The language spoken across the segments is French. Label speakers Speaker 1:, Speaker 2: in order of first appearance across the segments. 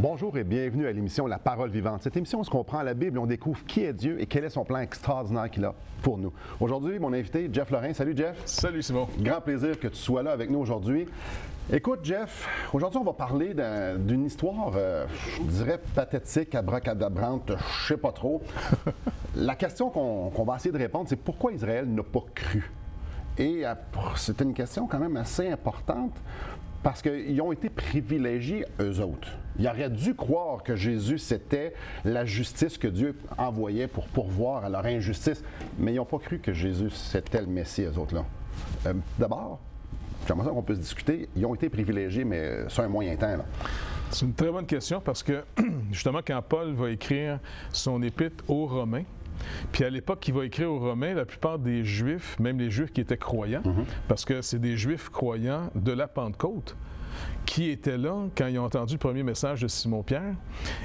Speaker 1: Bonjour et bienvenue à l'émission La Parole Vivante. Cette émission, on prend la Bible et on découvre qui est Dieu et quel est son plan extraordinaire qu'il a pour nous. Aujourd'hui, mon invité, Jeff Lorrain. Salut Jeff.
Speaker 2: Salut Simon.
Speaker 1: Grand plaisir que tu sois là avec nous aujourd'hui. Écoute Jeff, aujourd'hui on va parler d'une histoire, je dirais pathétique, abracadabrante, je sais pas trop. La question qu'on va essayer de répondre, c'est pourquoi Israël n'a pas cru? Et c'est une question quand même assez importante. Parce qu'ils ont été privilégiés, eux autres. Ils auraient dû croire que Jésus, c'était la justice que Dieu envoyait pour pourvoir à leur injustice. Mais ils n'ont pas cru que Jésus, c'était le Messie, eux autres-là. D'abord, j'aimerais ça qu'on puisse discuter. Ils ont été privilégiés, mais sur un moyen temps. Là.
Speaker 2: C'est une très bonne question parce que, justement, quand Paul va écrire son épître aux Romains, puis à l'époque qu'il va écrire aux Romains, la plupart des Juifs, même les Juifs qui étaient croyants, parce que c'est des Juifs croyants de la Pentecôte, qui étaient là quand ils ont entendu le premier message de Simon-Pierre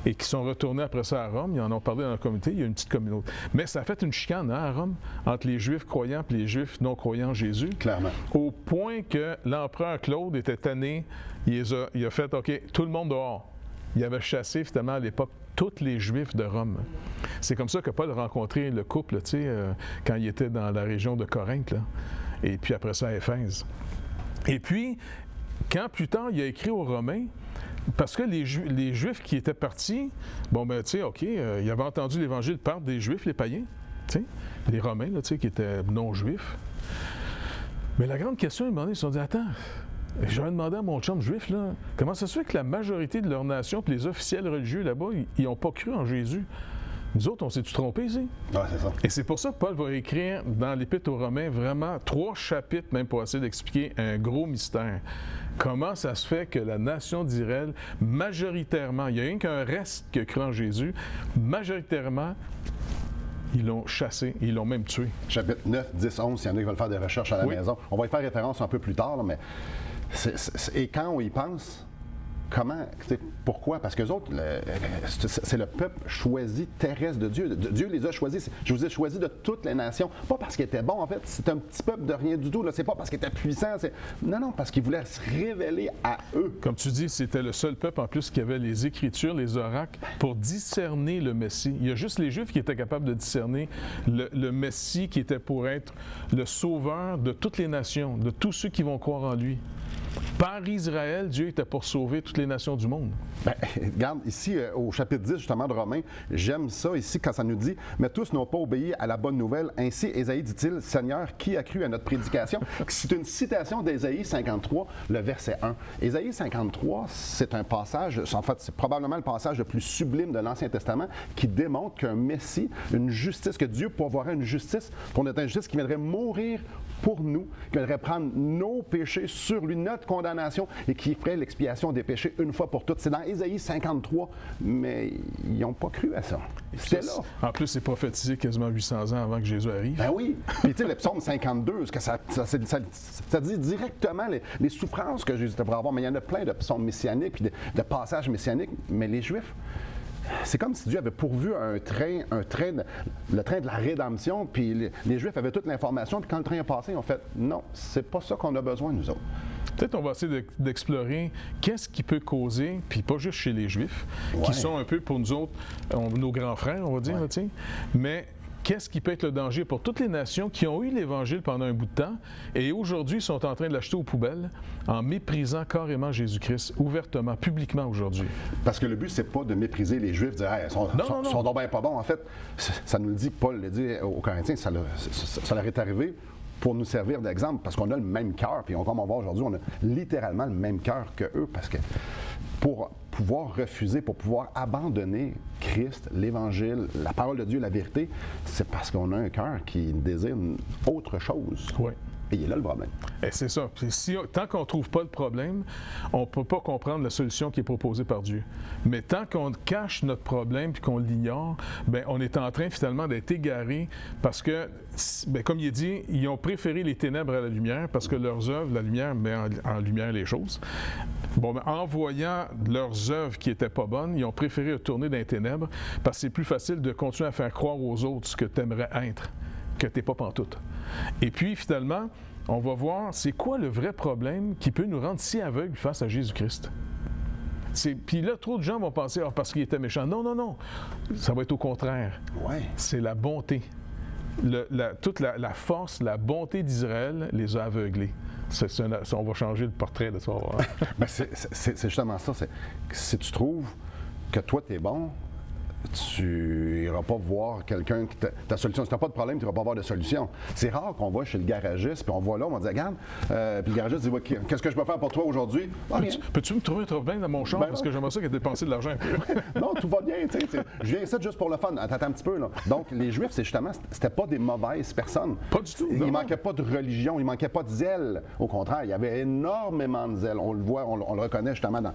Speaker 2: et qui sont retournés après ça à Rome. Ils en ont parlé dans la communauté, il y a une petite communauté. Mais ça a fait une chicane à Rome entre les Juifs croyants et les Juifs non croyants en Jésus.
Speaker 1: Clairement.
Speaker 2: Au point que l'empereur Claude était tanné, il a fait « OK, tout le monde dehors ». Il avait chassé finalement à l'époque tous les Juifs de Rome. C'est comme ça que Paul a rencontré le couple, quand il était dans la région de Corinthe, là. Et puis après ça à Éphèse. Et puis, quand plus tard il a écrit aux Romains, parce que les Juifs qui étaient partis, il avait entendu l'Évangile par des Juifs, les païens, les Romains, là, qui étaient non-Juifs. Mais la grande question, ils se sont dit, attends, j'avais demandé à mon chum juif, là, comment ça se fait que la majorité de leur nation, puis les officiels religieux là-bas, ils n'ont pas cru en Jésus? Nous autres, on s'est-tu trompés ici?
Speaker 1: Oui, c'est ça.
Speaker 2: Et c'est pour ça que Paul va écrire dans l'Épître aux Romains vraiment 3 chapitres, même pour essayer d'expliquer un gros mystère. Comment ça se fait que la nation d'Israël, majoritairement, il n'y a rien qu'un reste qui a cru en Jésus, majoritairement, ils l'ont chassé, ils l'ont même tué.
Speaker 1: Chapitre 9, 10, 11, s'il y en a qui veulent faire des recherches à la maison. On va y faire référence un peu plus tard, là, mais et quand on y pense, comment, pourquoi? Parce qu'eux autres, c'est le peuple choisi terrestre de Dieu. Dieu les a choisis. Je vous ai choisis de toutes les nations. Pas parce qu'ils étaient bons, en fait. C'est un petit peuple de rien du tout. C'est pas parce qu'ils étaient puissants. Non, parce qu'ils voulaient se révéler à eux.
Speaker 2: Comme tu dis, c'était le seul peuple, en plus, qui avait les Écritures, les oracles, pour discerner le Messie. Il y a juste les Juifs qui étaient capables de discerner le Messie qui était pour être le sauveur de toutes les nations, de tous ceux qui vont croire en lui. Par Israël, Dieu était pour sauver toutes les nations du monde.
Speaker 1: Regarde, ici, au chapitre 10, justement, de Romains, j'aime ça ici quand ça nous dit « Mais tous n'ont pas obéi à la bonne nouvelle. Ainsi, Ésaïe dit-il, Seigneur, qui a cru à notre prédication? » C'est une citation d'Ésaïe 53, le verset 1. Ésaïe 53, c'est un passage, en fait, c'est probablement le passage le plus sublime de l'Ancien Testament qui démontre qu'un Messie, une justice, que Dieu pourvoirait une justice pour notre injustice qui viendrait mourir pour nous, qui viendrait prendre nos péchés sur lui, notre condamnation, et qui ferait l'expiation des péchés une fois pour toutes. C'est dans Ésaïe 53, mais ils n'ont pas cru à ça. C'était là.
Speaker 2: En plus, c'est prophétisé quasiment 800 ans avant que Jésus arrive.
Speaker 1: Ben oui. Puis tu sais, le psaume 52, ça dit directement les souffrances que Jésus pourrait avoir. Mais il y en a plein de psaumes messianiques, puis de passages messianiques. Mais les Juifs, c'est comme si Dieu avait pourvu le train de la rédemption, puis les Juifs avaient toute l'information, puis quand le train est passé, ils ont fait « Non, c'est pas ça qu'on a besoin, nous autres. »
Speaker 2: Peut-être on va essayer d'explorer qu'est-ce qui peut causer, puis pas juste chez les Juifs, qui sont un peu pour nous autres, nos grands frères, on va dire, mais qu'est-ce qui peut être le danger pour toutes les nations qui ont eu l'Évangile pendant un bout de temps et aujourd'hui sont en train de l'acheter aux poubelles en méprisant carrément Jésus-Christ, ouvertement, publiquement aujourd'hui?
Speaker 1: Parce que le but, c'est pas de mépriser les Juifs, de dire hey, ils sont donc bien pas bons. En fait, ça nous le dit, Paul le dit aux Corinthiens, ça leur est arrivé pour nous servir d'exemple, parce qu'on a le même cœur, puis comme on voit aujourd'hui, on a littéralement le même cœur qu'eux, parce que pour pouvoir refuser, pour pouvoir abandonner Christ, l'Évangile, la parole de Dieu, la vérité, c'est parce qu'on a un cœur qui désire autre chose.
Speaker 2: Oui.
Speaker 1: Et il est là le problème.
Speaker 2: Et c'est ça. Tant qu'on ne trouve pas le problème, on ne peut pas comprendre la solution qui est proposée par Dieu. Mais tant qu'on cache notre problème et qu'on l'ignore, on est en train finalement d'être égaré parce que, comme il est dit, ils ont préféré les ténèbres à la lumière parce que leurs œuvres, la lumière met en lumière les choses. En voyant leurs œuvres qui n'étaient pas bonnes, ils ont préféré retourner dans les ténèbres parce que c'est plus facile de continuer à faire croire aux autres ce que tu aimerais être, que tu n'es pas pantoute. Et puis, finalement, on va voir c'est quoi le vrai problème qui peut nous rendre si aveugles face à Jésus-Christ. Puis là, trop de gens vont penser, parce qu'il était méchant. Non, non, non. Ça va être au contraire.
Speaker 1: Ouais.
Speaker 2: C'est la bonté. Toute la force, la bonté d'Israël les a aveuglés. On va changer le portrait de ça.
Speaker 1: Ben, c'est justement ça. Si tu trouves que toi, tu es bon, tu n'iras pas voir quelqu'un qui ta solution. Si tu n'as pas de problème, tu ne vas pas voir de solution. C'est rare qu'on va chez le garagiste, puis on va là, on va dire, regarde, puis le garagiste dit, ouais, qu'est-ce que je peux faire pour toi aujourd'hui?
Speaker 2: Peux-tu me trouver un problème dans mon champ? Parce que j'aimerais ça qu'il ait dépensé de l'argent un peu.
Speaker 1: Non, tout va bien, tu sais. Je viens ici juste pour le fun. Attends un petit peu, là. Donc, les Juifs, c'est justement, c'était pas des mauvaises personnes.
Speaker 2: Pas du tout.
Speaker 1: Il manquait pas de religion, il manquait pas de zèle. Au contraire, il y avait énormément de zèle. On le voit, on le reconnaît justement dans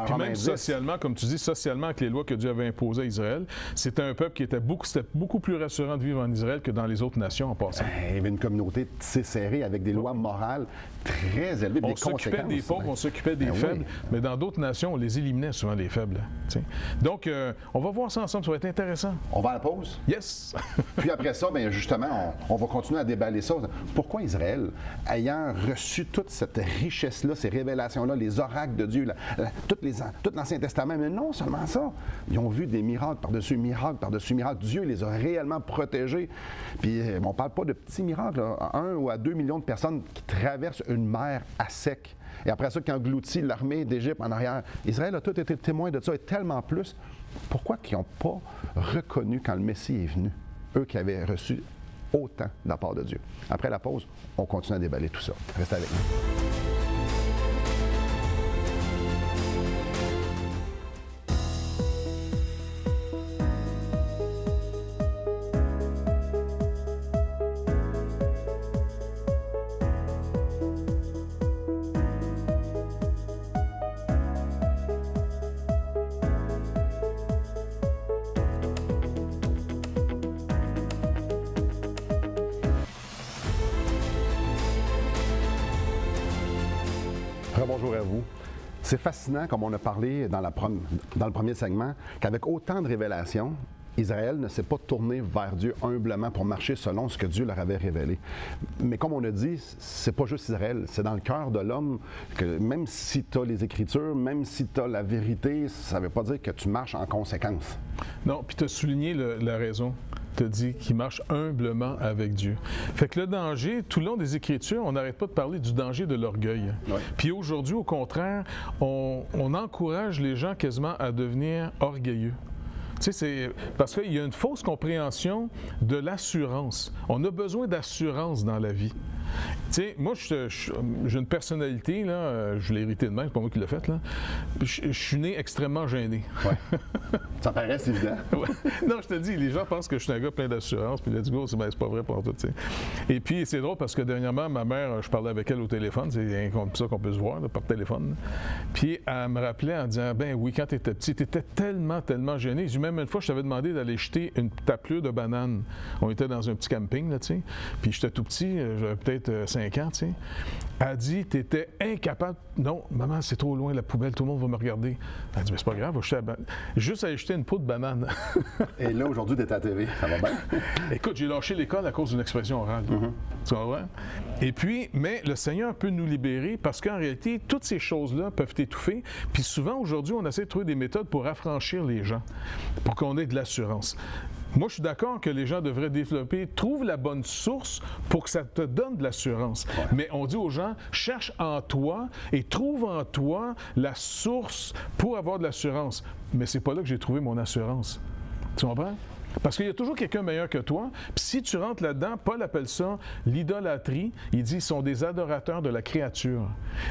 Speaker 2: Romains 10. Socialement, comme tu dis, socialement, avec les lois que Dieu avait imposées à Israël, c'était un peuple qui était beaucoup plus rassurant de vivre en Israël que dans les autres nations en passant.
Speaker 1: Il y avait une communauté tissée serrée avec des lois morales très élevées.
Speaker 2: On s'occupait des pauvres, on s'occupait des faibles, mais dans d'autres nations, on les éliminait souvent, les faibles. T'sais. Donc, on va voir ça ensemble, ça va être intéressant.
Speaker 1: On va à la pause?
Speaker 2: Yes!
Speaker 1: Puis après ça, bien justement, on va continuer à déballer ça. Pourquoi Israël, ayant reçu toute cette richesse-là, ces révélations-là, les oracles de Dieu, tout l'Ancien Testament, mais non seulement ça, ils ont vu des miracles par-dessus miracles, par-dessus miracles. Dieu les a réellement protégés. Puis on ne parle pas de petits miracles, là. 1 ou à 2 millions de personnes qui traversent une mer à sec. Et après ça, qui engloutit l'armée d'Égypte en arrière. Israël a tout été témoin de ça, et tellement plus. Pourquoi ils n'ont pas reconnu quand le Messie est venu? Eux qui avaient reçu autant de la part de Dieu. Après la pause, on continue à déballer tout ça. Restez avec nous. Bonjour à vous. C'est fascinant, comme on a parlé dans le premier segment, qu'avec autant de révélations, Israël ne s'est pas tourné vers Dieu humblement pour marcher selon ce que Dieu leur avait révélé. Mais comme on a dit, c'est pas juste Israël, c'est dans le cœur de l'homme que même si tu as les Écritures, même si tu as la vérité, ça ne veut pas dire que tu marches en conséquence.
Speaker 2: Non, puis tu as souligné la raison. Te dit qu'il marche humblement avec Dieu. Fait que le danger, tout le long des Écritures, on n'arrête pas de parler du danger de l'orgueil. Ouais. Puis aujourd'hui, au contraire, on encourage les gens quasiment à devenir orgueilleux. Tu sais, c'est parce qu'il y a une fausse compréhension de l'assurance. On a besoin d'assurance dans la vie. Tu sais, moi, j'ai une personnalité, là, je l'ai hérité de même, c'est pas moi qui l'ai faite, là. Je suis né extrêmement gêné.
Speaker 1: Ouais. Ça paraît évident.
Speaker 2: Ouais. Non, je te dis, les gens pensent que je suis un gars plein d'assurance, puis let's go, c'est pas vrai pour tout, tu sais. Et puis, c'est drôle parce que dernièrement, ma mère, je parlais avec elle au téléphone, c'est comme ça qu'on peut se voir, là, par téléphone. Puis, elle me rappelait en disant, ben oui, quand tu étais petit, tu étais tellement gêné. Même une fois, je t'avais demandé d'aller jeter une taplure de bananes. On était dans un petit camping, là, tu sais. Puis, j'étais tout petit, j'avais peut-être 5 ans, tu sais. Elle dit, tu étais incapable. Non, maman, c'est trop loin la poubelle, tout le monde va me regarder. Elle dit, mais c'est pas grave, juste aller jeter une peau de banane.
Speaker 1: Et là, aujourd'hui, tu es à la TV, ça va bien?
Speaker 2: Écoute, j'ai lâché l'école à cause d'une expression orale. Tu comprends? Et puis, mais le Seigneur peut nous libérer parce qu'en réalité, toutes ces choses-là peuvent t'étouffer. Puis souvent, aujourd'hui, on essaie de trouver des méthodes pour affranchir les gens, pour qu'on ait de l'assurance. Moi, je suis d'accord que les gens devraient développer, trouve la bonne source pour que ça te donne de l'assurance. Ouais. Mais on dit aux gens, cherche en toi et trouve en toi la source pour avoir de l'assurance. Mais c'est pas là que j'ai trouvé mon assurance. Tu comprends? Parce qu'il y a toujours quelqu'un meilleur que toi. Puis si tu rentres là-dedans, Paul appelle ça l'idolâtrie. Il dit, ils sont des adorateurs de la créature.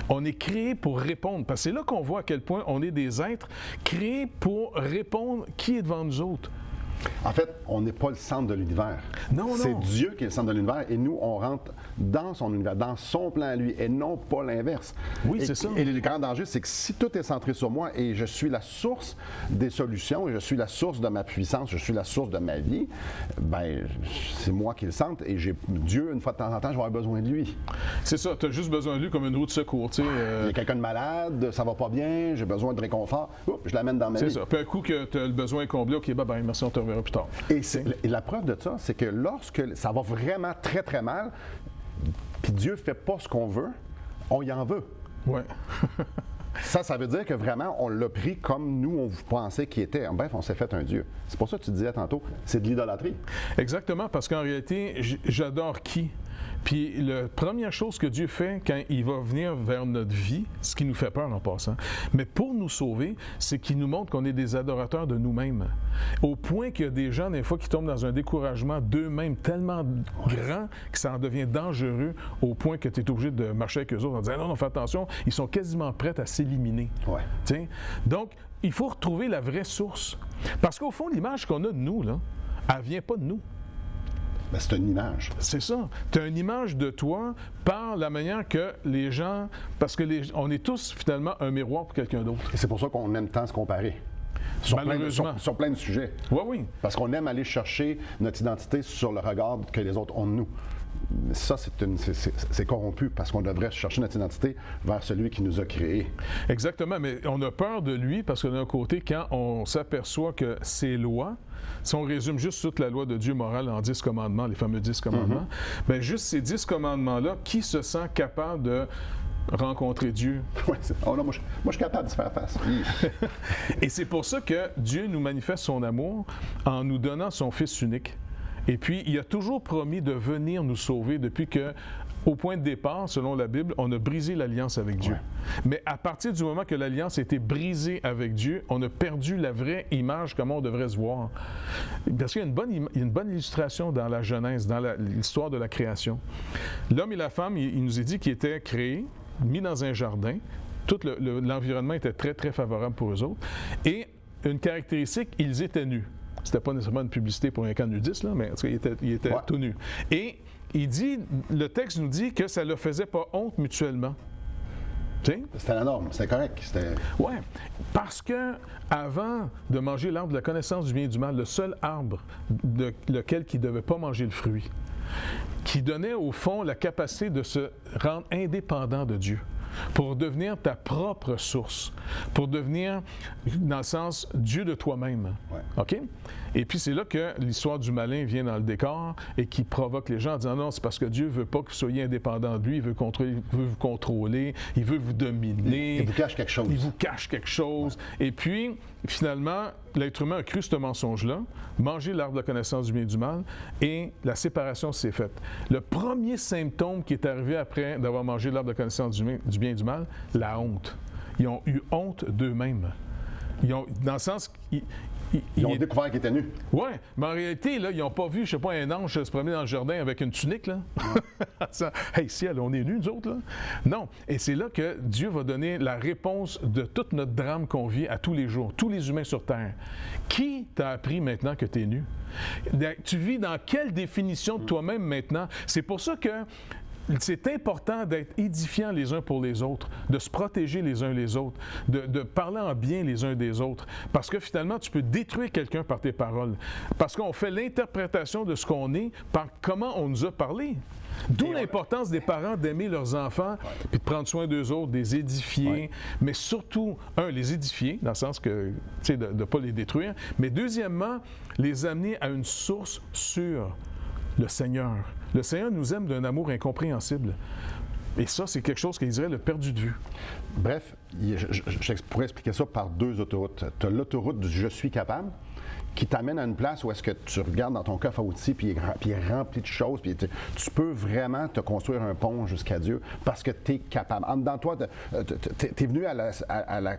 Speaker 2: On est créé pour répondre. Parce que c'est là qu'on voit à quel point on est des êtres créés pour répondre qui est devant nous autres.
Speaker 1: En fait, on n'est pas le centre de l'univers.
Speaker 2: Non.
Speaker 1: C'est Dieu qui est le centre de l'univers et nous, on rentre dans son univers, dans son plan à lui et non pas l'inverse.
Speaker 2: Oui, c'est ça.
Speaker 1: Et le grand danger, c'est que si tout est centré sur moi et je suis la source des solutions et je suis la source de ma puissance, je suis la source de ma vie, ben c'est moi qui le centre et Dieu, une fois de temps en temps, je vais avoir besoin de lui.
Speaker 2: C'est ça, tu as juste besoin de lui comme une roue de secours. Tu sais,
Speaker 1: Il y a quelqu'un de malade, ça va pas bien, j'ai besoin de réconfort, je l'amène dans ma vie.
Speaker 2: C'est ça. Puis un coup que tu as le besoin comblé, OK, bye, merci, on te reverra plus tard.
Speaker 1: Et la preuve de ça, c'est que lorsque ça va vraiment très, très mal, puis Dieu ne fait pas ce qu'on veut, on y en veut.
Speaker 2: Oui.
Speaker 1: Ça veut dire que vraiment, on l'a pris comme nous, on vous pensait qu'il était. Bref, on s'est fait un Dieu. C'est pour ça que tu disais tantôt, c'est de l'idolâtrie.
Speaker 2: Exactement, parce qu'en réalité, j'adore qui? Puis la première chose que Dieu fait quand il va venir vers notre vie, ce qui nous fait peur en passant, mais pour nous sauver, c'est qu'il nous montre qu'on est des adorateurs de nous-mêmes. Au point qu'il y a des gens, des fois, qui tombent dans un découragement d'eux-mêmes tellement grand que ça en devient dangereux au point que tu es obligé de marcher avec eux autres en disant non, fais attention, ils sont quasiment prêts à s'éliminer.
Speaker 1: Ouais.
Speaker 2: T'sais? Donc, il faut retrouver la vraie source. Parce qu'au fond, l'image qu'on a de nous, là, elle ne vient pas de nous.
Speaker 1: Ben, c'est une image.
Speaker 2: C'est ça. Tu as une image de toi par la manière que les gens... Parce que on est tous, finalement, un miroir pour quelqu'un d'autre.
Speaker 1: Et c'est pour ça qu'on aime tant se comparer.
Speaker 2: Malheureusement.
Speaker 1: Sur plein de sujets.
Speaker 2: Oui, oui.
Speaker 1: Parce qu'on aime aller chercher notre identité sur le regard que les autres ont de nous. Ça, c'est corrompu parce qu'on devrait chercher notre identité vers celui qui nous a créés.
Speaker 2: Exactement, mais on a peur de lui parce que d'un côté, quand on s'aperçoit que ces lois, si on résume juste toute la loi de Dieu morale en 10 commandements, les fameux 10 commandements, bien juste ces 10 commandements-là, qui se sent capable de rencontrer Dieu?
Speaker 1: Ouais, oh non, moi, je suis capable de se faire face.
Speaker 2: Et c'est pour ça que Dieu nous manifeste son amour en nous donnant son Fils unique. Et puis, il a toujours promis de venir nous sauver depuis que, au point de départ, selon la Bible, on a brisé l'alliance avec Dieu. Ouais. Mais à partir du moment que l'alliance a été brisée avec Dieu, on a perdu la vraie image, comment on devrait se voir. Parce qu'il y a une bonne illustration dans la Genèse, dans l'histoire de la création. L'homme et la femme, il nous est dit qu'ils étaient créés, mis dans un jardin. Tout l'environnement était très, très favorable pour eux autres. Et une caractéristique, ils étaient nus. C'était pas nécessairement une publicité pour un camp nudiste, là, mais en tout cas, il était tout nu. Et le texte nous dit que ça ne leur faisait pas honte mutuellement.
Speaker 1: C'était la norme, c'était correct.
Speaker 2: Oui, parce que avant de manger l'arbre de la connaissance du bien et du mal, le seul arbre de lequel ils ne devaient pas manger le fruit, qui donnait au fond la capacité de se rendre indépendant de Dieu, pour devenir ta propre source, pour devenir, dans le sens, Dieu de toi-même.
Speaker 1: Ouais.
Speaker 2: OK? Et puis c'est là que l'histoire du malin vient dans le décor et qui provoque les gens en disant non, c'est parce que Dieu ne veut pas que vous soyez indépendant de lui, il veut vous contrôler, il veut vous dominer.
Speaker 1: Il vous cache quelque chose.
Speaker 2: Il vous cache quelque chose. Ouais. Et puis, finalement, l'être humain a cru ce mensonge-là, mangé l'arbre de la connaissance du bien et du mal, et la séparation s'est faite. Le premier symptôme qui est arrivé après d'avoir mangé l'arbre de la connaissance du bien et du mal, la honte. Ils ont eu honte d'eux-mêmes. Dans le sens...
Speaker 1: Ils ont découvert qu'ils étaient nus.
Speaker 2: Oui, mais en réalité, là, ils n'ont pas vu, je ne sais pas, un ange se promener dans le jardin avec une tunique, là. Ouais. Hey, ciel, on est nus, nous autres, là. Non. Et c'est là que Dieu va donner la réponse de toute notre drame qu'on vit à tous les jours, tous les humains sur Terre. Qui t'a appris maintenant que tu es nu? Tu vis dans quelle définition de toi-même maintenant? C'est pour ça que c'est important d'être édifiants les uns pour les autres, de se protéger les uns les autres, de parler en bien les uns des autres. Parce que finalement, tu peux détruire quelqu'un par tes paroles. Parce qu'on fait l'interprétation de ce qu'on est par comment on nous a parlé. D'où l'importance des parents d'aimer leurs enfants, puis de prendre soin d'eux autres, de les édifier, mais surtout, les édifier, dans le sens que, tu sais, de ne pas les détruire, mais deuxièmement, les amener à une source sûre. Le Seigneur. Le Seigneur nous aime d'un amour incompréhensible. Et ça, c'est quelque chose qu'il dirait le perdu de vue.
Speaker 1: Bref, je pourrais expliquer ça par 2 autoroutes. Tu as l'autoroute du « je suis capable », qui t'amène à une place où est-ce que tu regardes dans ton coffre à outils, puis il est rempli de choses, puis tu peux vraiment te construire un pont jusqu'à Dieu parce que tu es capable. En dedans de toi, tu es venu à la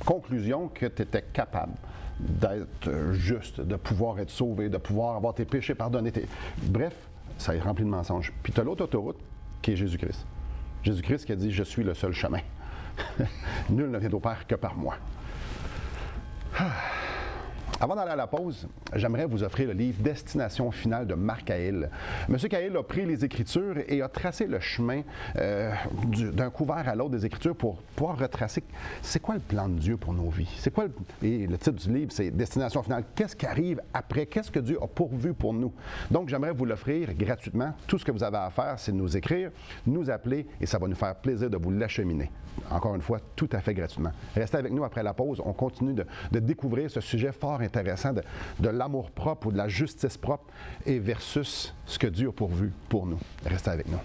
Speaker 1: conclusion que tu étais capable d'être juste, de pouvoir être sauvé, de pouvoir avoir tes péchés pardonnés. Bref, ça est rempli de mensonges. Puis tu as l'autre autoroute qui est Jésus-Christ. Jésus-Christ qui a dit « Je suis le seul chemin. Nul ne vient au Père que par moi. » Avant d'aller à la pause, j'aimerais vous offrir le livre « Destination finale » de Marc Cahill. M. Cahill a pris les Écritures et a tracé le chemin d'un couvert à l'autre des Écritures pour pouvoir retracer c'est quoi le plan de Dieu pour nos vies. C'est quoi et le titre du livre, c'est « Destination finale ». Qu'est-ce qui arrive après? Qu'est-ce que Dieu a pourvu pour nous? Donc, j'aimerais vous l'offrir gratuitement. Tout ce que vous avez à faire, c'est de nous écrire, nous appeler et ça va nous faire plaisir de vous l'acheminer. Encore une fois, tout à fait gratuitement. Restez avec nous après la pause. On continue de découvrir ce sujet fort intéressant de l'amour propre ou de la justice propre et versus ce que Dieu a pourvu pour nous. Restez avec nous.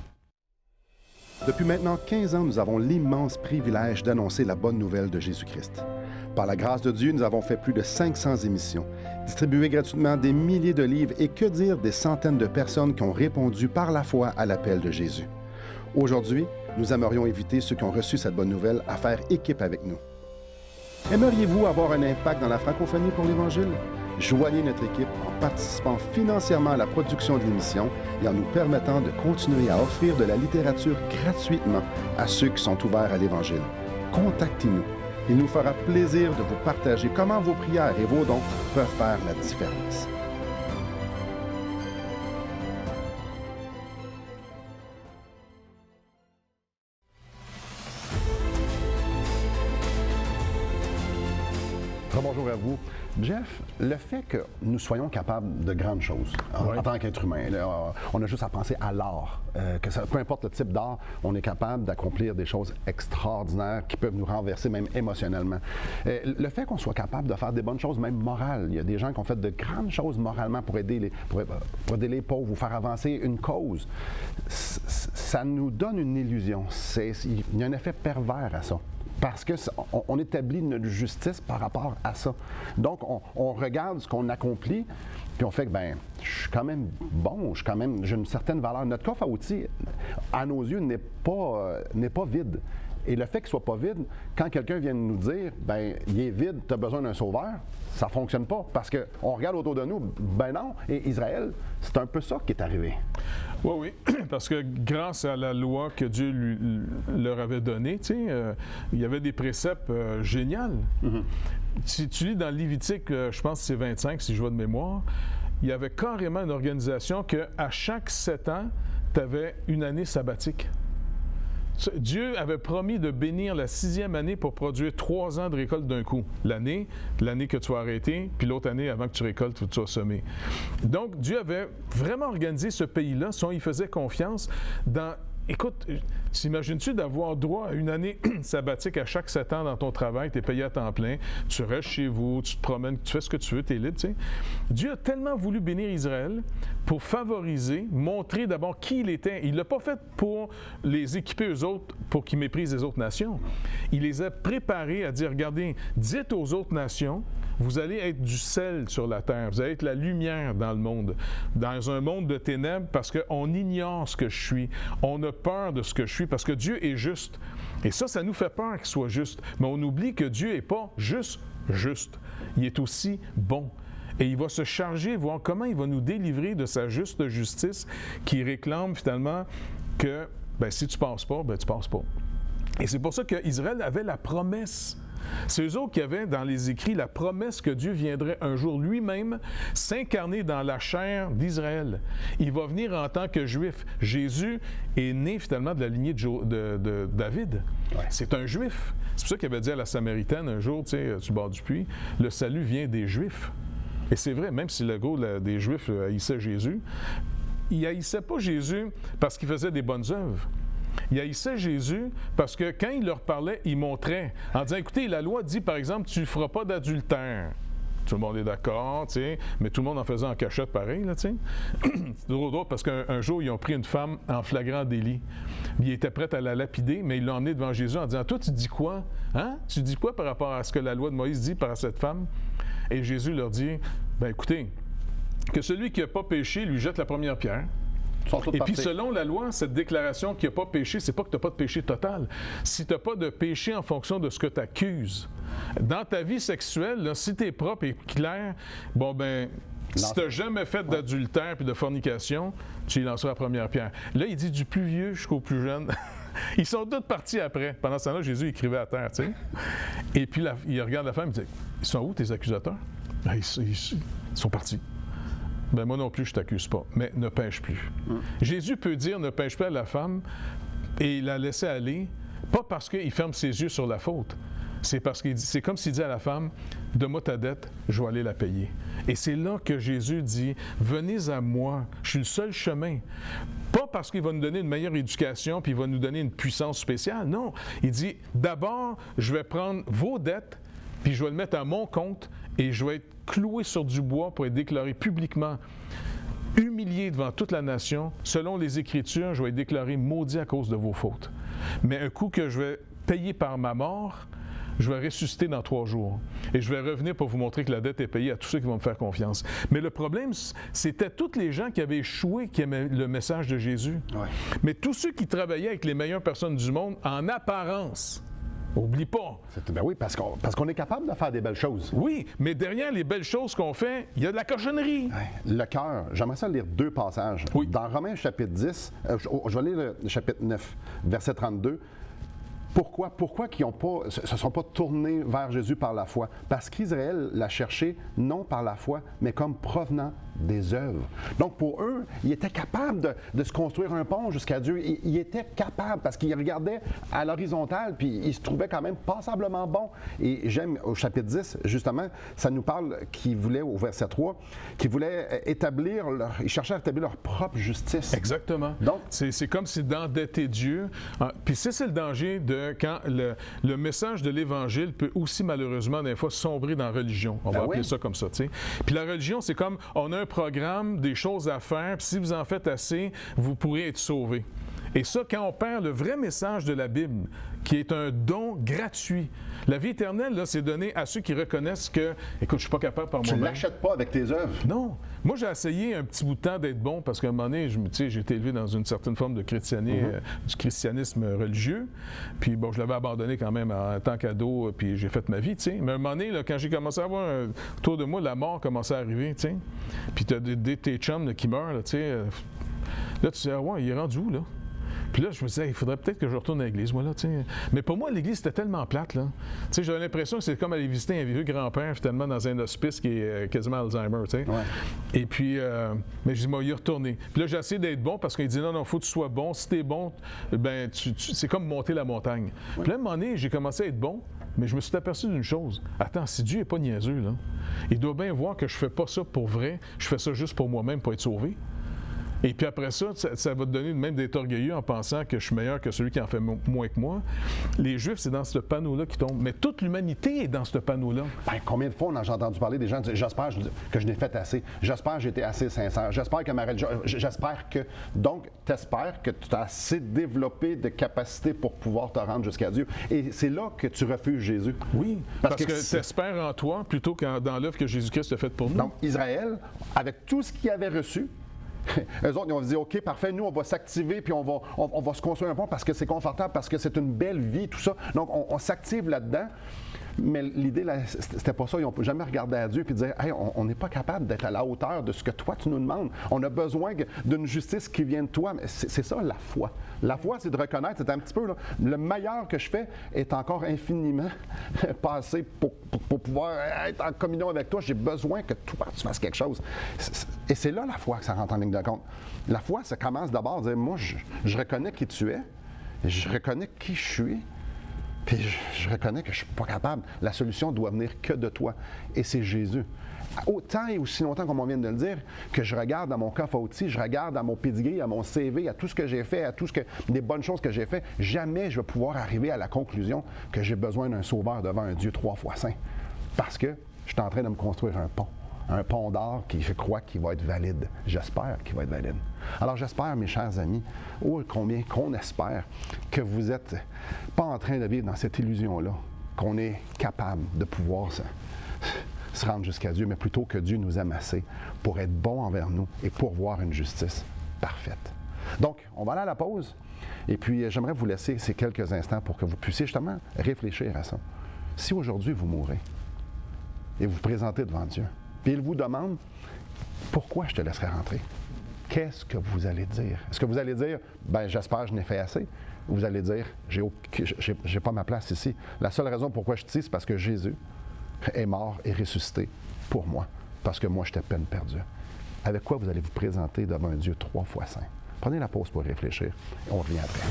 Speaker 1: Depuis maintenant 15 ans, nous avons l'immense privilège d'annoncer la bonne nouvelle de Jésus-Christ. Par la grâce de Dieu, nous avons fait plus de 500 émissions, distribué gratuitement des milliers de livres et que dire des centaines de personnes qui ont répondu par la foi à l'appel de Jésus. Aujourd'hui, nous aimerions inviter ceux qui ont reçu cette bonne nouvelle à faire équipe avec nous. Aimeriez-vous avoir un impact dans la francophonie pour l'Évangile? Joignez notre équipe en participant financièrement à la production de l'émission et en nous permettant de continuer à offrir de la littérature gratuitement à ceux qui sont ouverts à l'Évangile. Contactez-nous. Il nous fera plaisir de vous partager comment vos prières et vos dons peuvent faire la différence. Bonjour à vous. Jeff, le fait que nous soyons capables de grandes choses en tant qu'être humain, là, on a juste à penser à l'art. Peu importe le type d'art, on est capable d'accomplir des choses extraordinaires qui peuvent nous renverser même émotionnellement. Le fait qu'on soit capable de faire des bonnes choses, même morales, il y a des gens qui ont fait de grandes choses moralement pour aider les pauvres ou faire avancer une cause, ça nous donne une illusion. Il y a un effet pervers à ça. Parce qu'on établit notre justice par rapport à ça. Donc, on regarde ce qu'on accomplit, puis on fait que, je suis quand même bon, j'ai une certaine valeur. Notre coffre à outils, à nos yeux, n'est pas vide. Et le fait qu'il ne soit pas vide, quand quelqu'un vient nous dire, il est vide, tu as besoin d'un sauveur, ça ne fonctionne pas. Parce qu'on regarde autour de nous, non. Et Israël, c'est un peu ça qui est arrivé.
Speaker 2: Oui, parce que grâce à la loi que Dieu leur avait donnée, il y avait des préceptes géniaux. Mm-hmm. Si tu lis dans Lévitique, je pense que c'est 25, si je vois de mémoire, il y avait carrément une organisation qu'à chaque 7 ans, tu avais une année sabbatique. Dieu avait promis de bénir la 6e année pour produire 3 ans de récolte d'un coup. L'année que tu vas arrêter, puis l'autre année avant que tu récoltes ou tu vas semer. Donc, Dieu avait vraiment organisé ce pays-là, il faisait confiance dans... Écoute, t'imagines-tu d'avoir droit à une année sabbatique à chaque 7 ans dans ton travail, tu es payé à temps plein, tu restes chez vous, tu te promènes, tu fais ce que tu veux, tu es libre, tu sais. Dieu a tellement voulu bénir Israël pour favoriser, montrer d'abord qui il était. Il ne l'a pas fait pour les équiper eux autres, pour qu'ils méprisent les autres nations. Il les a préparés à dire, regardez, dites aux autres nations, vous allez être du sel sur la terre, vous allez être la lumière dans le monde, dans un monde de ténèbres, parce qu'on ignore ce que je suis, on a peur de ce que je suis, parce que Dieu est juste. Et ça nous fait peur qu'il soit juste. Mais on oublie que Dieu n'est pas juste, il est aussi bon. Et il va se charger, voir comment il va nous délivrer de sa juste justice qui réclame finalement que si tu ne passes pas, tu ne passes pas. Et c'est pour ça qu'Israël avait la promesse. C'est eux autres qui avaient dans les écrits la promesse que Dieu viendrait un jour lui-même s'incarner dans la chair d'Israël. Il va venir en tant que Juif. Jésus est né finalement de la lignée de David. Ouais. C'est un Juif. C'est pour ça qu'il avait dit à la Samaritaine un jour, sur le bord du puits, le salut vient des Juifs. Et c'est vrai, même si le gars des Juifs haïssait Jésus, il haïssait pas Jésus parce qu'il faisait des bonnes œuvres. Il haïssait Jésus parce que quand il leur parlait, il montrait en disant, écoutez, la loi dit, par exemple, tu ne feras pas d'adultère. Tout le monde est d'accord, mais tout le monde en faisait en cachette pareil, là, c'est drôle parce qu'un jour, ils ont pris une femme en flagrant délit. Ils étaient prêts à la lapider, mais ils l'ont emmenée devant Jésus en disant, toi, tu dis quoi? Hein? Tu dis quoi par rapport à ce que la loi de Moïse dit par cette femme? Et Jésus leur dit, écoutez, que celui qui n'a pas péché lui jette la première pierre. Et puis, selon la loi, cette déclaration qu'il n'y a pas péché, c'est pas que tu n'as pas de péché total. Si tu n'as pas de péché en fonction de ce que tu accuses, dans ta vie sexuelle, là, si tu es propre et clair, si tu n'as jamais fait d'adultère et de fornication, tu y lanceras la première pierre. Là, il dit du plus vieux jusqu'au plus jeune. Ils sont tous partis après. Pendant ce temps-là, Jésus écrivait à terre, tu sais. Et puis, il regarde la femme et dit, ils sont où tes accusateurs? Ils sont partis. Moi non plus, je ne t'accuse pas, mais ne pêche plus. Jésus peut dire ne pêche pas à la femme et la laisser aller, pas parce qu'il ferme ses yeux sur la faute. C'est parce qu'il dit, c'est comme s'il dit à la femme, donne-moi ta dette, je vais aller la payer. Et c'est là que Jésus dit, venez à moi, je suis le seul chemin. Pas parce qu'il va nous donner une meilleure éducation puis il va nous donner une puissance spéciale, non. Il dit, d'abord, je vais prendre vos dettes puis je vais le mettre à mon compte et je vais être cloué sur du bois pour être déclaré publiquement humilié devant toute la nation. Selon les Écritures, je vais être déclaré maudit à cause de vos fautes. Mais un coup que je vais payer par ma mort, je vais ressusciter dans 3 jours. Et je vais revenir pour vous montrer que la dette est payée à tous ceux qui vont me faire confiance. Mais le problème, c'était tous les gens qui avaient échoué qui aimaient le message de Jésus.
Speaker 1: Ouais.
Speaker 2: Mais tous ceux qui travaillaient avec les meilleures personnes du monde, en apparence, oublie pas.
Speaker 1: Ben oui, parce qu'on est capable de faire des belles choses.
Speaker 2: Oui, mais derrière les belles choses qu'on fait, il y a de la cochonnerie.
Speaker 1: Ouais. Le cœur, j'aimerais ça lire 2 passages.
Speaker 2: Oui.
Speaker 1: Dans Romains chapitre 10, je vais lire le chapitre 9, verset 32. Pourquoi ils ne se sont pas tournés vers Jésus par la foi? Parce qu'Israël l'a cherché non par la foi, mais comme provenant des œuvres. Donc pour eux, ils étaient capables de se construire un pont jusqu'à Dieu. Ils étaient capables parce qu'ils regardaient à l'horizontale, puis ils se trouvaient quand même passablement bons. Et j'aime au chapitre 10, justement, ça nous parle qu'ils voulaient, au verset 3, qu'ils voulaient ils cherchaient à établir leur propre justice.
Speaker 2: Exactement.
Speaker 1: Donc,
Speaker 2: c'est comme si d'endetter Dieu. Puis c'est le danger de quand le message de l'Évangile peut aussi malheureusement des fois sombrer dans la religion. On va appeler ça comme ça, tu sais. Puis la religion, c'est comme on a un programme, des choses à faire, puis si vous en faites assez, vous pourrez être sauvé. Et ça, quand on perd le vrai message de la Bible, qui est un don gratuit, la vie éternelle, là, c'est donné à ceux qui reconnaissent que, écoute, je suis pas capable par moi-même.
Speaker 1: Tu ne l'achètes pas avec tes œuvres.
Speaker 2: Non. Moi, j'ai essayé un petit bout de temps d'être bon parce qu'à un moment donné, j'ai été élevé dans une certaine forme de du christianisme religieux. Puis bon, je l'avais abandonné quand même en tant qu'ado, puis j'ai fait ma vie, tu sais. Mais à un moment donné, là, quand j'ai commencé à voir autour de moi, la mort commençait à arriver, tu sais. Puis tu as tes chums là, qui meurent, là, tu sais. Là, tu sais, ah ouais, il est rendu où, là? Puis là, je me disais, il faudrait peut-être que je retourne à l'église, moi, là, tu sais. Mais pour moi, l'église, c'était tellement plate, là. Tu sais, j'avais l'impression que c'était comme aller visiter un vieux grand-père, finalement, dans un hospice qui est quasiment Alzheimer, tu sais. Ouais. Et puis, mais je dis, moi, y retourner. Puis là, j'ai essayé d'être bon parce qu'il dit, non, faut que tu sois bon. Si t'es bon, ben, c'est comme monter la montagne. Ouais. Puis là, à un moment donné, j'ai commencé à être bon. Mais je me suis aperçu d'une chose. Attends, si Dieu n'est pas niaiseux, là, il doit bien voir que je fais pas ça pour vrai. Je fais ça juste pour moi-même, pour être sauvé. Et puis après ça, ça va te donner même d'être orgueilleux en pensant que je suis meilleur que celui qui en fait moins que moi. Les Juifs, c'est dans ce panneau-là qu'ils tombent. Mais toute l'humanité est dans ce panneau-là.
Speaker 1: Ben, combien de fois j'ai entendu parler des gens qui disent « J'espère que je n'ai fait assez. J'espère que j'ai été assez sincère. J'espère que ma religion... J'espère que... » Donc, t'espères que tu as assez développé de capacités pour pouvoir te rendre jusqu'à Dieu. Et c'est là que tu refuses Jésus.
Speaker 2: Oui, parce que tu espères en toi plutôt que dans l'œuvre que Jésus-Christ a faite pour nous.
Speaker 1: Donc, Israël, avec tout ce qu'il avait reçu, eux autres, ils ont dit, OK, parfait, nous, on va s'activer, puis on va se construire un pont parce que c'est confortable, parce que c'est une belle vie, tout ça. Donc, on s'active là-dedans. Mais l'idée, là, c'était pas ça. Ils n'ont jamais regardé à Dieu et dire, hey, on n'est pas capable d'être à la hauteur de ce que toi, tu nous demandes. On a besoin d'une justice qui vient de toi. Mais c'est ça, la foi. La foi, c'est de reconnaître, c'est un petit peu, là, le meilleur que je fais est encore infiniment passé pour pouvoir être en communion avec toi. J'ai besoin que toi, tu fasses quelque chose. Et c'est là la foi que ça rentre en ligne de compte. La foi, ça commence d'abord à dire, moi, je reconnais qui tu es, je reconnais qui je suis. Puis je reconnais que je ne suis pas capable. La solution doit venir que de toi. Et c'est Jésus. Autant et aussi longtemps comme on vient de le dire, que je regarde à mon coffre à outils, je regarde à mon pedigree, à mon CV, à tout ce que j'ai fait, des bonnes choses que j'ai fait, jamais je vais pouvoir arriver à la conclusion que j'ai besoin d'un sauveur devant un Dieu 3 fois saint. Parce que je suis en train de me construire un pont. Un pont d'or qui, je crois, qui va être valide. J'espère qu'il va être valide. Alors j'espère, mes chers amis, combien qu'on espère que vous n'êtes pas en train de vivre dans cette illusion-là, qu'on est capable de pouvoir se rendre jusqu'à Dieu, mais plutôt que Dieu nous aime assez pour être bon envers nous et pourvoir une justice parfaite. Donc, on va aller à la pause, et puis j'aimerais vous laisser ces quelques instants pour que vous puissiez justement réfléchir à ça. Si aujourd'hui vous mourrez et vous vous présentez devant Dieu, puis il vous demande, pourquoi je te laisserai rentrer? Qu'est-ce que vous allez dire? Est-ce que vous allez dire, ben j'espère que je n'ai fait assez? Ou vous allez dire, j'ai pas ma place ici. La seule raison pourquoi je suis ici, c'est parce que Jésus est mort et ressuscité pour moi. Parce que moi, j'étais peine perdue. Avec quoi vous allez vous présenter devant un Dieu 3 fois saint? Prenez la pause pour réfléchir. On revient après.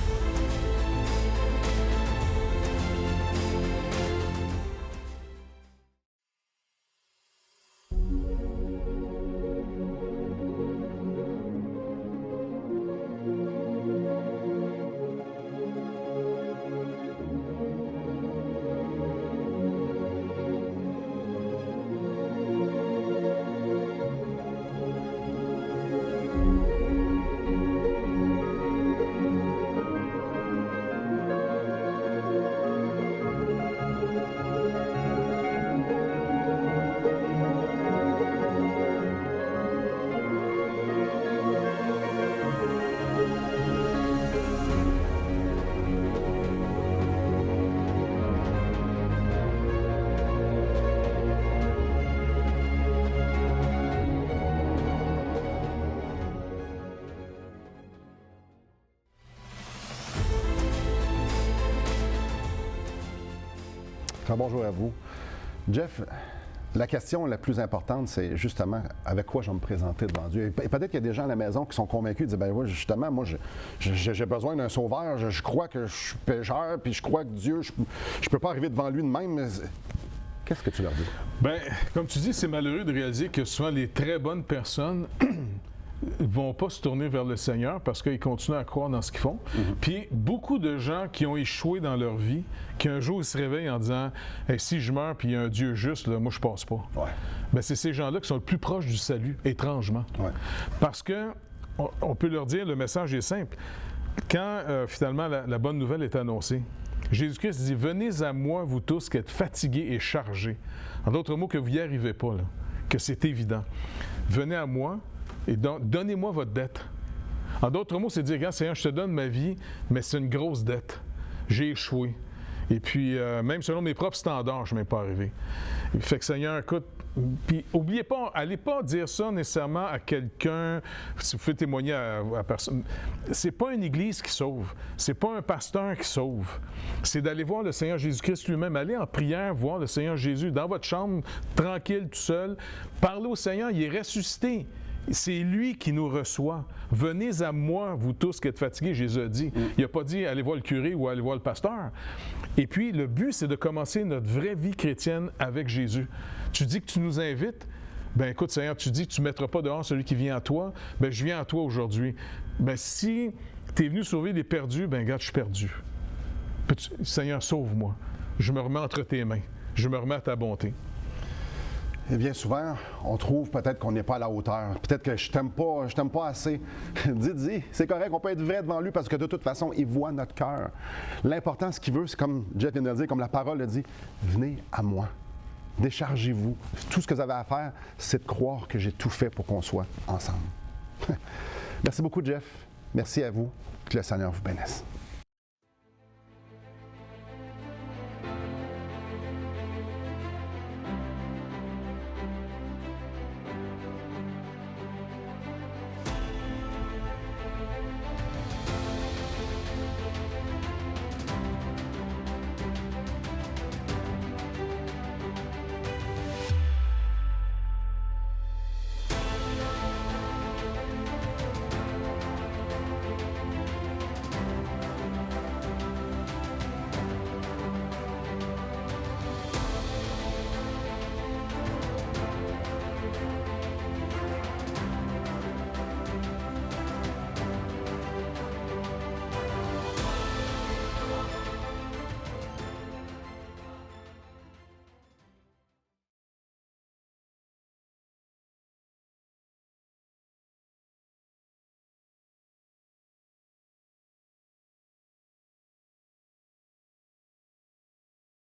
Speaker 1: Un bonjour à vous. Jeff, la question la plus importante, c'est justement avec quoi je vais me présenter devant Dieu. Et peut-être qu'il y a des gens à la maison qui sont convaincus, disent, ben oui, justement, moi, j'ai besoin d'un sauveur, je crois que je suis pécheur, puis je crois que Dieu, je ne peux pas arriver devant lui de même. Mais qu'est-ce que tu leur dis?
Speaker 2: Bien, comme tu dis, c'est malheureux de réaliser que souvent les très bonnes personnes ne vont pas se tourner vers le Seigneur parce qu'ils continuent à croire dans ce qu'ils font. Puis beaucoup de gens qui ont échoué dans leur vie, qui un jour ils se réveillent en disant hey, si je meurs puis il y a un Dieu juste, là, moi je passe pas.
Speaker 1: Ouais.
Speaker 2: Bien, c'est ces gens-là qui sont le plus proches du salut, étrangement.
Speaker 1: Ouais.
Speaker 2: Parce que on peut leur dire, le message est simple. Quand finalement la bonne nouvelle est annoncée, Jésus-Christ dit « Venez à moi, vous tous qui êtes fatigués et chargés. » En d'autres mots, que vous n'y arrivez pas, là, que c'est évident. Venez à moi et donnez-moi votre dette. En d'autres mots, c'est dire « Regarde, Seigneur, je te donne ma vie, mais c'est une grosse dette. J'ai échoué. Et puis, même selon mes propres standards, je ne m'ai pas arrivé. » Fait que Seigneur, écoute, puis oubliez pas, allez pas dire ça nécessairement à quelqu'un, si vous pouvez témoigner à personne. C'est pas une église qui sauve, c'est pas un pasteur qui sauve. C'est d'aller voir le Seigneur Jésus-Christ lui-même, aller en prière, voir le Seigneur Jésus dans votre chambre, tranquille, tout seul. Parlez au Seigneur, il est ressuscité. C'est lui qui nous reçoit. Venez à moi, vous tous qui êtes fatigués, Jésus a dit. Il n'a pas dit allez voir le curé ou allez voir le pasteur. Et puis, le but, c'est de commencer notre vraie vie chrétienne avec Jésus. Tu dis que tu nous invites. Ben écoute, Seigneur, tu dis que tu ne mettras pas dehors celui qui vient à toi. Ben je viens à toi aujourd'hui. Ben si tu es venu sauver les perdus, ben regarde, je suis perdu. Seigneur, sauve-moi. Je me remets entre tes mains. Je me remets à ta bonté.
Speaker 1: Et bien souvent, on trouve peut-être qu'on n'est pas à la hauteur. Peut-être que je t'aime pas assez. Dis, c'est correct, on peut être vrai devant lui parce que de toute façon, il voit notre cœur. L'important, ce qu'il veut, c'est comme Jeff vient de le dire, comme la parole le dit, venez à moi. Déchargez-vous. Tout ce que vous avez à faire, c'est de croire que j'ai tout fait pour qu'on soit ensemble. Merci beaucoup, Jeff. Merci à vous. Que le Seigneur vous bénisse.